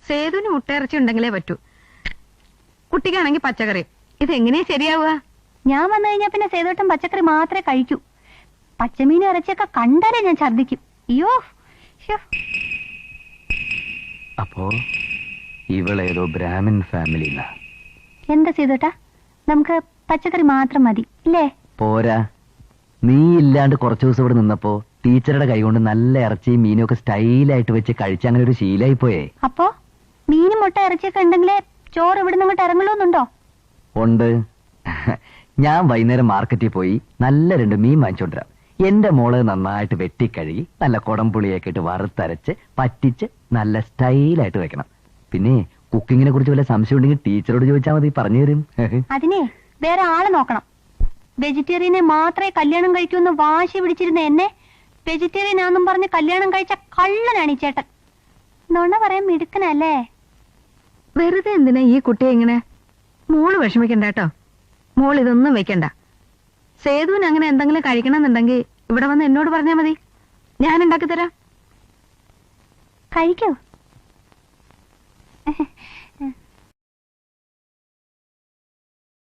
സേതുവിന് മുട്ടയിറച്ചി ഉണ്ടെങ്കിലേ പറ്റൂ. കുട്ടിക്കാണെങ്കിൽ പച്ചക്കറി. ഇതെങ്ങനെയാ ശരിയാവുക? ഞാൻ വന്നു കഴിഞ്ഞാ പിന്നെ സേതുട്ടൻ പച്ചക്കറി മാത്രമേ കഴിക്കൂ. പച്ചമീനും ഇറച്ചിയൊക്കെ കണ്ടാലേ ഞാൻ ഛർദിക്കും. അയ്യോ. അപ്പോ ഇവളേതോ ബ്രാഹ്മിൻ ഫാമിലി. എന്താ സേതുട്ടാ, നമുക്ക് പച്ചക്കറി മാത്രം മതി ഇല്ലേ? പോരാ, നീ ഇല്ലാണ്ട് കുറച്ചു ദിവസം ഇവിടെ നിന്നപ്പോ ടീച്ചറുടെ കൈകൊണ്ട് നല്ല ഇറച്ചിയും മീനും ഒക്കെ സ്റ്റൈലായിട്ട് വെച്ച് കഴിച്ച് അങ്ങനെ ഒരു ശീലായി പോയേ. അപ്പോ മീനും മുട്ട ഇറച്ചിയൊക്കെ ഉണ്ടെങ്കിലേ ചോറ് ഇവിടെ നിന്ന് ഇറങ്ങലോന്നുണ്ടോ? ഉണ്ട്. ഞാൻ വൈകുന്നേരം മാർക്കറ്റിൽ പോയി നല്ല 2 മീൻ വാങ്ങിച്ചോണ്ടിരാം. എന്റെ മോള് നന്നായിട്ട് വെട്ടിക്കഴുകി നല്ല കുടംപുളിയൊക്കെ ഇട്ട് വറുത്തരച്ച് പറ്റിച്ച് നല്ല സ്റ്റൈലായിട്ട് വെക്കണം. പിന്നെ കുക്കിങ്ങിനെ കുറിച്ച് വല്ല സംശയം ഉണ്ടെങ്കിൽ ടീച്ചറോട് ചോദിച്ചാൽ മതി, പറഞ്ഞു തരും. അതിനെ വേറെ ആള് നോക്കണം. വെജിറ്റേറിയനെ മാത്രമേ കല്യാണം കഴിക്കൂന്ന് വാശി പിടിച്ചിരുന്ന എന്നെ വെജിറ്റേറിയൻ ആണെന്നും പറഞ്ഞ് കല്യാണം കഴിച്ച കള്ളനാണ് ഈ ചേട്ടൻ. നുണ പറയാൻ മിടുക്കനല്ലേ? വെറുതെ എന്തിനാ ഈ കുട്ടിയെ ഇങ്ങനെ? മോള് വിഷമിക്കണ്ട കേട്ടോ. മോൾ ഇതൊന്നും വെക്കണ്ട. സേതുവിന് അങ്ങനെ എന്തെങ്കിലും കഴിക്കണമെന്നുണ്ടെങ്കിൽ ഇവിടെ വന്ന് എന്നോട് പറഞ്ഞാൽ മതി, ഞാൻ ഉണ്ടാക്കി തരാം. കഴിക്കൂ.